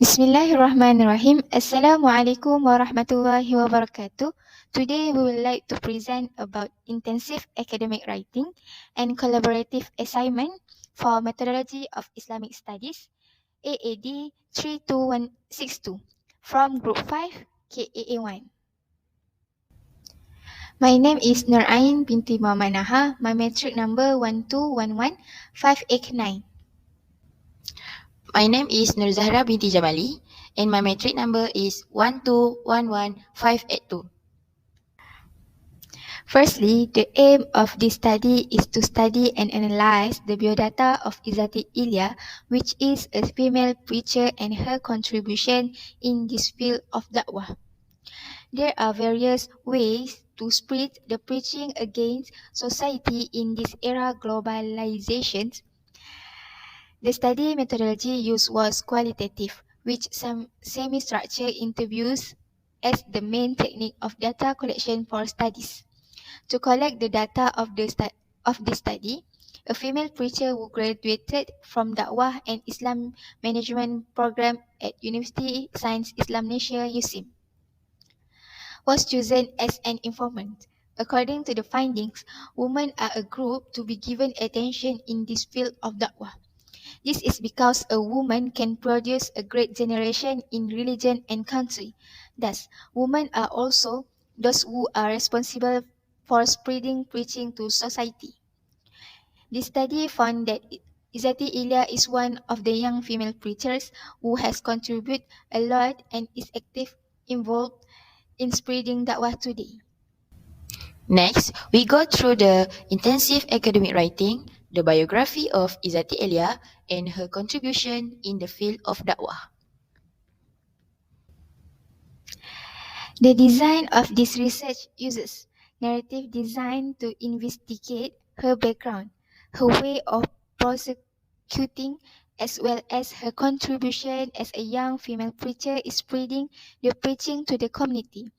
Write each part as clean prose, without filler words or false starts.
Bismillahirrahmanirrahim. Assalamualaikum warahmatullahi wabarakatuh. Today we would like to present about intensive academic writing and collaborative assignment for methodology of Islamic studies AAD 32162 from group 5 KAA1. My name is Nurain binti Muhammad Naha. My metric number 1211589. My name is Nur Zahra binti Jamali and my metric number is 1211582. Firstly, the aim of this study is to study and analyze the biodata of Izzati Elya, which is a female preacher, and her contribution in this field of da'wah. There are various ways to spread the preaching against society in this era globalization. The study methodology used was qualitative, which some semi-structured interviews as the main technique of data collection for studies. To collect the data of the study, a female preacher who graduated from Dakwah and Islam Management program at University Science Islamnesia USIM was chosen as an informant. According to the findings, women are a group to be given attention in this field of Dakwah. This is because a woman can produce a great generation in religion and country. Thus, women are also those who are responsible for spreading preaching to society. The study found that Izzati Elya is one of the young female preachers who has contributed a lot and is active involved in spreading da'wah today. Next, we go through the intensive academic writing, the biography of Izzati Elya and her contribution in the field of da'wah. The design of this research uses narrative design to investigate her background, her way of prosecuting, as well as her contribution as a young female preacher is spreading the preaching to the community.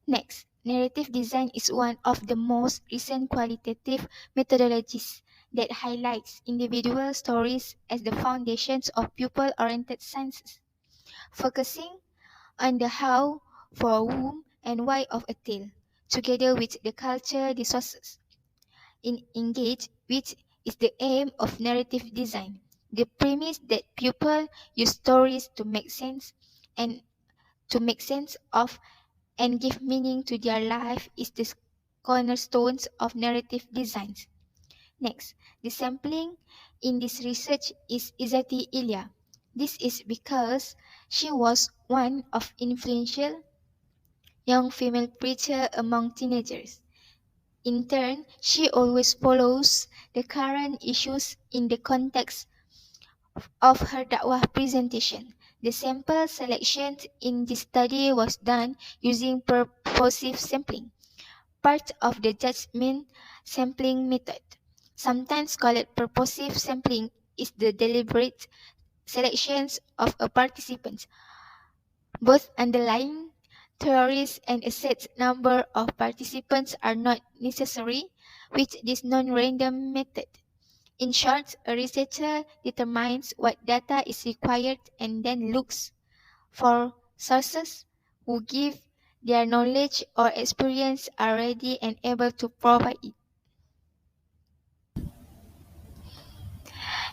Next, narrative design is one of the most recent qualitative methodologies that highlights individual stories as the foundations of pupil-oriented sciences, focusing on the how, for whom, and why of a tale, together with the culture resources. In engage, which is the aim of narrative design, the premise that pupils use stories to make sense and to make sense of and give meaning to their life is the cornerstones of narrative designs. Next, the sampling in this research is Izzati Elya. This is because she was one of influential young female preacher among teenagers. In turn, she always follows the current issues in the context of her da'wah presentation. The sample selection in this study was done using purposive sampling, part of the judgment sampling method. Sometimes called purposive sampling is the deliberate selections of a participant. Both underlying theories and a set number of participants are not necessary with this non-random method. In short, a researcher determines what data is required and then looks for sources who give their knowledge or experience are ready and able to provide it.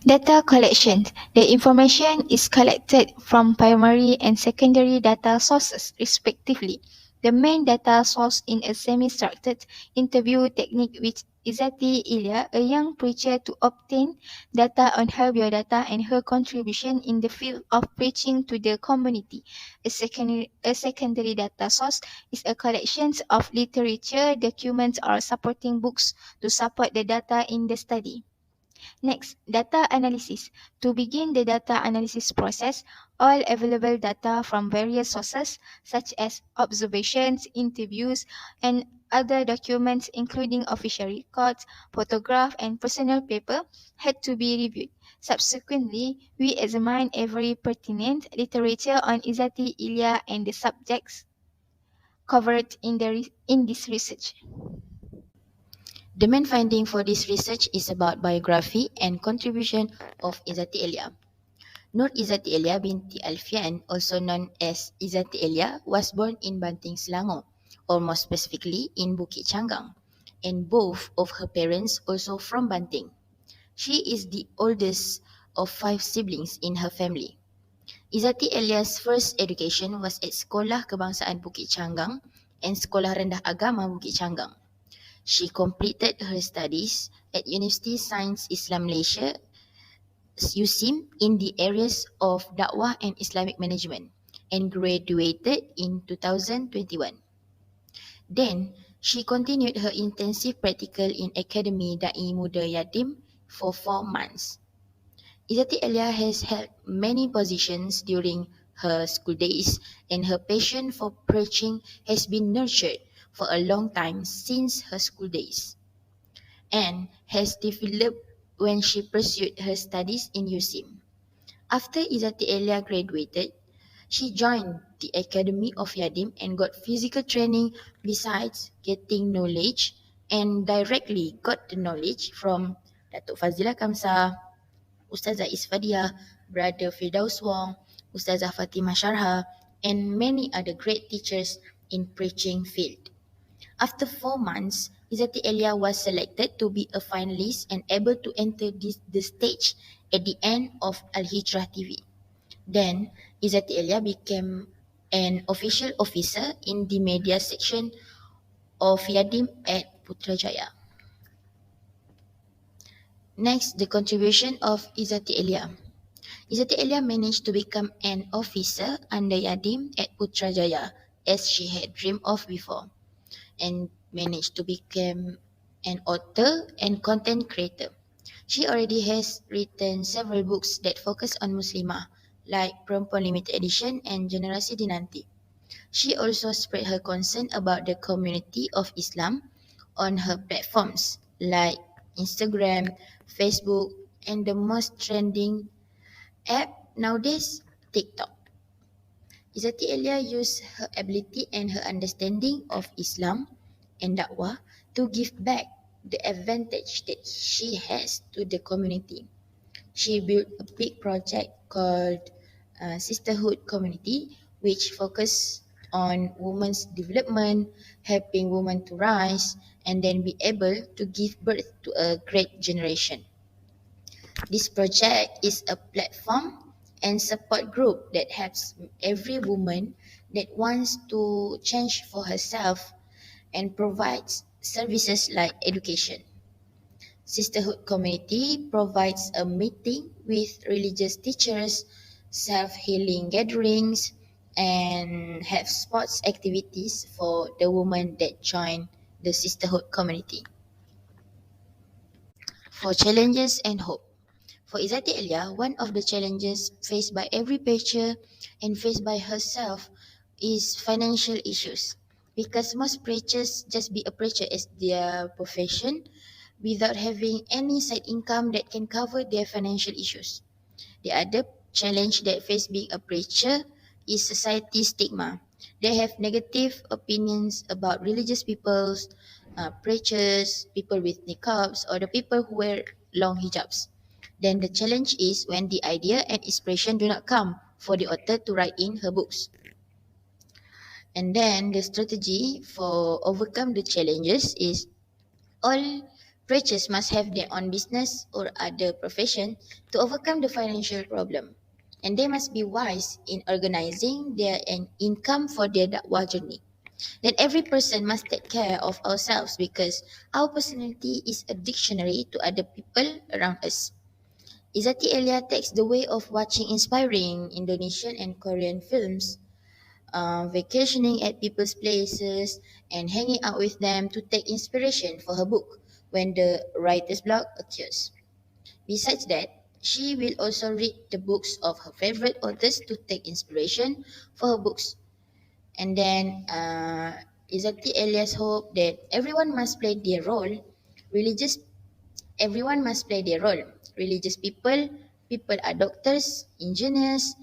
Data collection. The information is collected from primary and secondary data sources, respectively. The main data source in a semi-structured interview technique with Izzati Elya, a young preacher, to obtain data on her biodata and her contribution in the field of preaching to the community. A secondary data source is a collection of literature, documents, or supporting books to support the data in the study. Next, data analysis. To begin the data analysis process, all available data from various sources such as observations, interviews, and other documents including official records, photograph, and personal paper had to be reviewed. Subsequently, we examined every pertinent literature on Izzati Elya and the subjects covered in this research. The main finding for this research is about biography and contribution of Izzati Elya. Nur Izzati Elya binti Alfian, also known as Izzati Elya, was born in Banting, Selangor, or more specifically in Bukit Canggang, and both of her parents also from Banting. She is the oldest of five siblings in her family. Izzati Elya's first education was at Sekolah Kebangsaan Bukit Canggang and Sekolah Rendah Agama Bukit Canggang. She completed her studies at University Science Islam Malaysia USIM in the areas of Dakwah and Islamic Management and graduated in 2021. Then, she continued her intensive practical in Academy Da'i Muda Yatim for 4 months. Izzati Elya has held many positions during her school days, and her passion for preaching has been nurtured for a long time since her school days, and has developed when she pursued her studies in USIM. After Izzati Elya graduated, she joined the Academy of Yadim and got physical training besides getting knowledge, and directly got the knowledge from Datuk Fazila Kamsa, Ustazah Isfadia, Brother Firdaus Wong, Ustazah Fatimah Sharha, and many other great teachers in preaching field. After 4 months, Izzati Elya was selected to be a finalist and able to enter the stage at the end of Al Hijrah TV. Then, Izzati Elya became an official officer in the media section of Yadim at Putrajaya. Next, the contribution of Izzati Elya. Izzati Elya managed to become an officer under Yadim at Putrajaya as she had dreamed of before, and managed to become an author and content creator. She already has written several books that focus on Muslimah, like Perempuan Limited Edition and Generasi Dinanti. She also spread her concern about the community of Islam on her platforms like Instagram, Facebook, and the most trending app nowadays, TikTok. Izzati Elya used her ability and her understanding of Islam and Dakwah to give back the advantage that she has to the community. She built a big project called Sisterhood Community, which focused on women's development, helping women to rise, and then be able to give birth to a great generation. This project is a platform and support group that helps every woman that wants to change for herself and provides services like education. Sisterhood Community provides a meeting with religious teachers, self-healing gatherings, and have sports activities for the women that join the Sisterhood Community. For challenges and hope. For Izzati Elya, one of the challenges faced by every preacher and faced by herself is financial issues. Because most preachers just be a preacher as their profession without having any side income that can cover their financial issues. The other challenge that face being a preacher is society stigma. They have negative opinions about religious peoples, preachers, people with niqabs, or the people who wear long hijabs. Then the challenge is when the idea and inspiration do not come for the author to write in her books. And then the strategy for overcome the challenges is all preachers must have their own business or other profession to overcome the financial problem. And they must be wise in organizing their income for their dakwah journey. Then every person must take care of ourselves because our personality is a dictionary to other people around us. Izzati Elya takes the way of watching inspiring Indonesian and Korean films, vacationing at people's places, and hanging out with them to take inspiration for her book when the writer's block occurs. Besides that, she will also read the books of her favorite authors to take inspiration for her books. And then Izzati Elias hope that everyone must play their role. Religious Everyone must play their role. Religious people are doctors, engineers,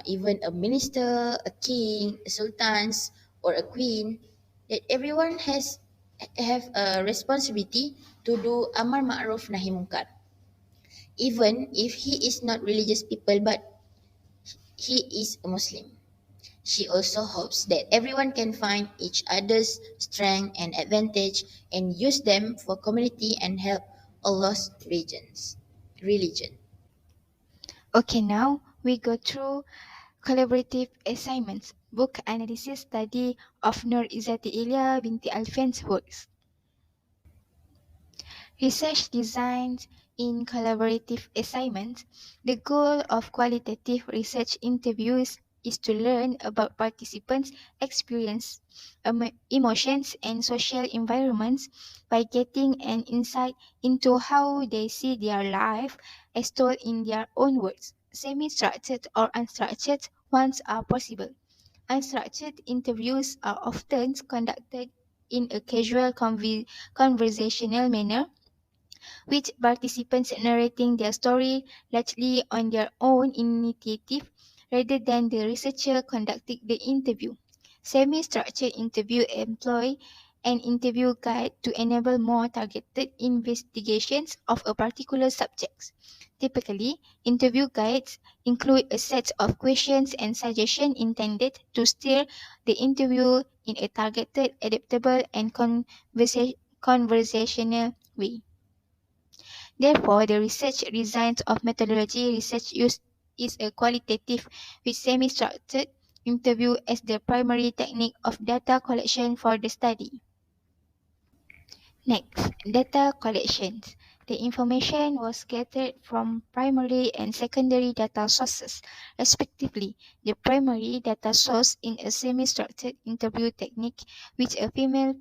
even a minister, a king, a sultans, or a queen. That everyone has have a responsibility to do amar ma'ruf nahi munkar. Even if he is not religious people, but he is a Muslim. She also hopes that everyone can find each other's strength and advantage and use them for community and help Allah's religion. Okay, now we go through collaborative assignments, book analysis study of Nur Izzati Elya binti Alfian's works. Research designs in collaborative assignments. The goal of qualitative research interviews is to learn about participants' experience, emotions, and social environments by getting an insight into how they see their life as told in their own words. Semi-structured or unstructured ones are possible. Unstructured interviews are often conducted in a casual conversational manner with participants narrating their story largely on their own initiative rather than the researcher conducting the interview. Semi-structured interview employ an interview guide to enable more targeted investigations of a particular subject. Typically, interview guides include a set of questions and suggestions intended to steer the interview in a targeted, adaptable, and conversational way. Therefore, the research design of methodology research use is a qualitative with semi-structured interview as the primary technique of data collection for the study. Next, data collections. The information was gathered from primary and secondary data sources, respectively. The primary data source in a semi-structured interview technique, which a female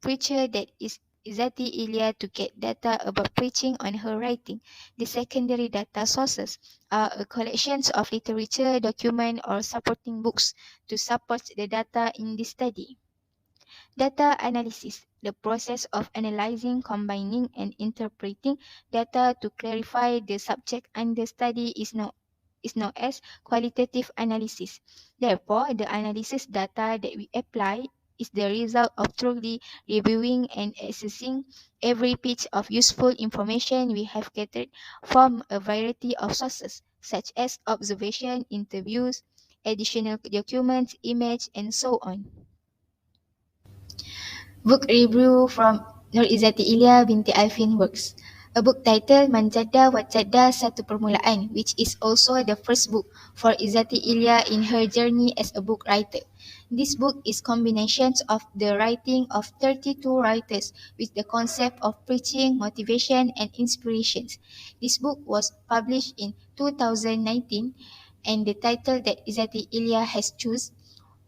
preacher that is Izzati Elya to get data about preaching on her writing. The secondary data sources are a collections of literature, document, or supporting books to support the data in the study. Data analysis, the process of analyzing, combining, and interpreting data to clarify the subject under study is known as qualitative analysis. Therefore, the analysis data that we apply is the result of thoroughly reviewing and assessing every piece of useful information we have gathered from a variety of sources, such as observation, interviews, additional documents, image, and so on. Book review from Nur Izzati Ilya binti Alfin Works. A book titled Manjada Wajada Satu Permulaan, which is also the first book for Izzati Ilya in her journey as a book writer. This book is combinations of the writing of 32 writers with the concept of preaching, motivation, and inspirations. This book was published in 2019 and the title that Izzati Ilya has chosen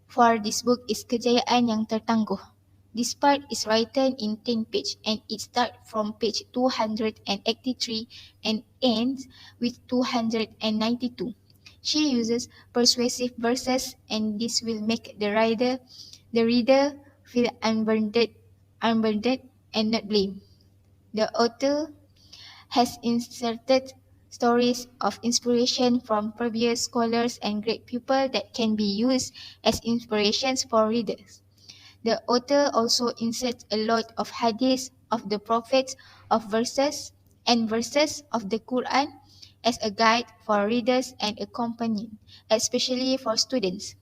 for this book is Kejayaan Yang Tertangguh. This part is written in 10 pages and it starts from page 283 and ends with 292. She uses persuasive verses and this will make the reader feel unburdened and not blamed. The author has inserted stories of inspiration from previous scholars and great people that can be used as inspirations for readers. The author also inserts a lot of hadiths of the prophets of verses and verses of the Quran as a guide for readers and a companion, especially for students.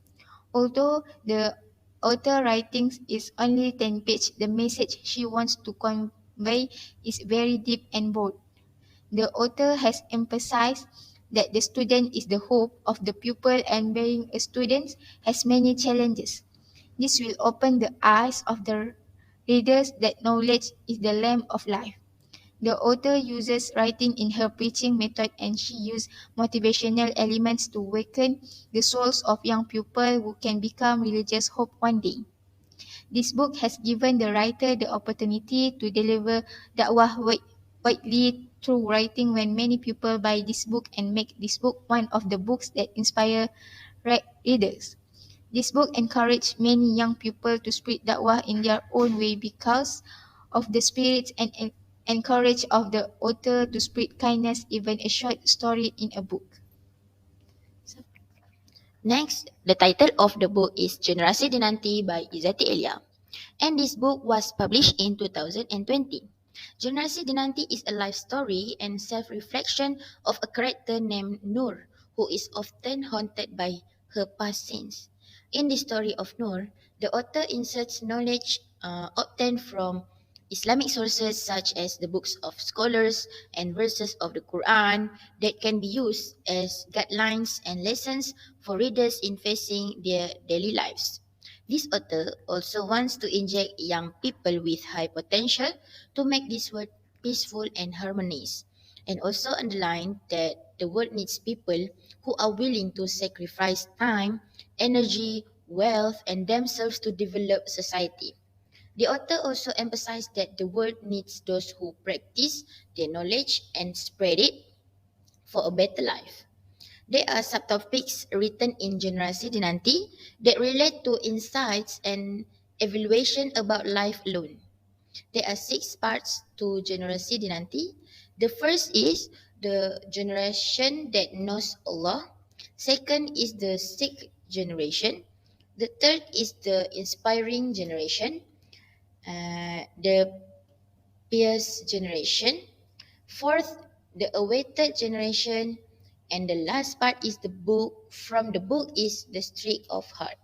Although the author writings is only 10 pages, the message she wants to convey is very deep and bold. The author has emphasized that the student is the hope of the pupil and being a student has many challenges. This will open the eyes of the readers that knowledge is the lamp of life. The author uses writing in her preaching method and she uses motivational elements to awaken the souls of young people who can become religious hope one day. This book has given the writer the opportunity to deliver da'wah widely through writing when many people buy this book and make this book one of the books that inspire readers. This book encouraged many young people to spread da'wah in their own way because of the spirit and encourage of the author to spread kindness, even a short story in a book. Next, the title of the book is Generasi Dinanti by Izzati Elya, and this book was published in 2020. Generasi Dinanti is a life story and self-reflection of a character named Nur, who is often haunted by her past sins. In the story of Noor, the author inserts knowledge obtained from Islamic sources such as the books of scholars and verses of the Quran that can be used as guidelines and lessons for readers in facing their daily lives. This author also wants to inject young people with high potential to make this world peaceful and harmonious, and also underline that the world needs people who are willing to sacrifice time, energy, wealth, and themselves to develop society. The author also emphasized that the world needs those who practice their knowledge and spread it for a better life. There are subtopics written in Generasi Dinanti that relate to insights and evaluation about life alone. There are six parts to Generasi Dinanti. The first is the generation that knows Allah. Second is the sixth generation. The third is the inspiring generation. The pious generation. Fourth, the awaited generation. And the last part is the book. From the book is the streak of heart.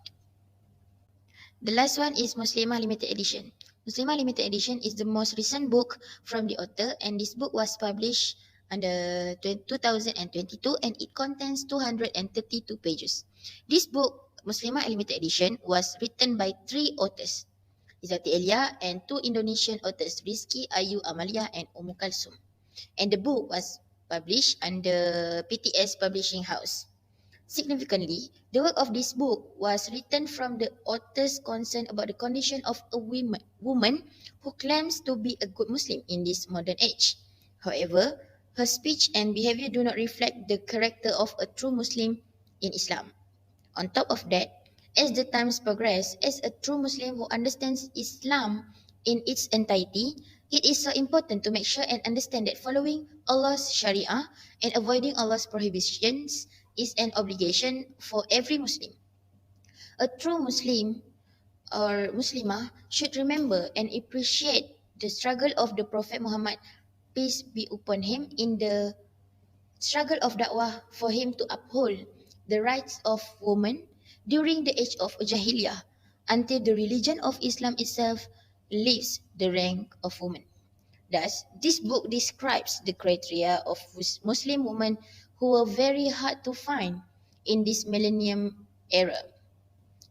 The last one is Muslimah Limited Edition. Muslimah Limited Edition is the most recent book from the author, and this book was published under 2022 and it contains 232 pages. This book, Muslimah Limited Edition, was written by three authors, Izzati Elya, and two Indonesian authors, Rizky Ayu Amalia and Umu Kalsum. And the book was published under PTS Publishing House. Significantly, the work of this book was written from the author's concern about the condition of a woman who claims to be a good Muslim in this modern age. However, her speech and behavior do not reflect the character of a true Muslim in Islam. On top of that, as the times progress, as a true Muslim who understands Islam in its entirety, it is so important to make sure and understand that following Allah's Sharia and avoiding Allah's prohibitions is an obligation for every Muslim. A true Muslim or Muslimah should remember and appreciate the struggle of the Prophet Muhammad, peace be upon him, in the struggle of da'wah for him to uphold the rights of women during the age of Jahiliyyah until the religion of Islam itself leaves the rank of women. Thus, this book describes the criteria of Muslim women who were very hard to find in this millennium era.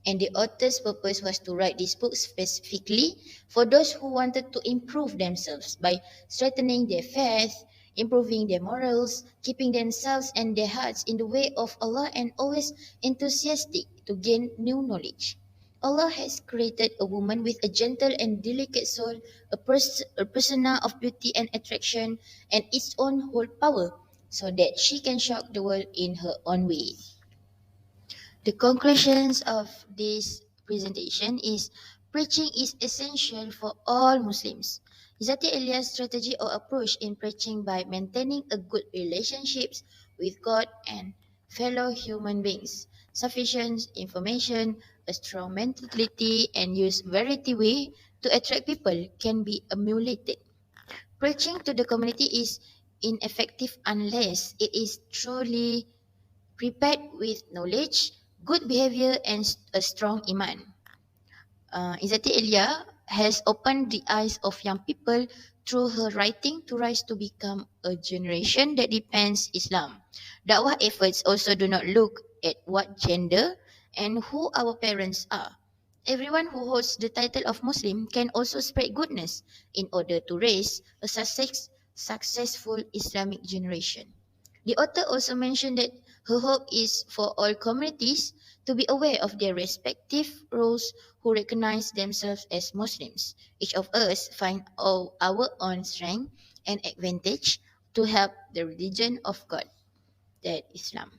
And the author's purpose was to write this book specifically for those who wanted to improve themselves by strengthening their faith, improving their morals, keeping themselves and their hearts in the way of Allah, and always enthusiastic to gain new knowledge. Allah has created a woman with a gentle and delicate soul, a persona of beauty and attraction, and its own whole power, so that she can shock the world in her own way. The conclusions of this presentation is preaching is essential for all Muslims. Izzati Elya's strategy or approach in preaching by maintaining a good relationships with God and fellow human beings, sufficient information, a strong mentality, and use variety way to attract people can be emulated. Preaching to the community is ineffective unless it is truly prepared with knowledge, good behavior, and a strong iman. Izzati Elya has opened the eyes of young people through her writing to rise to become a generation that depends Islam. Dakwah efforts also do not look at what gender and who our parents are. Everyone who holds the title of Muslim can also spread goodness in order to raise a successful Islamic generation. The author also mentioned that her hope is for all communities to be aware of their respective roles who recognize themselves as Muslims. Each of us find our own strength and advantage to help the religion of God, that Islam.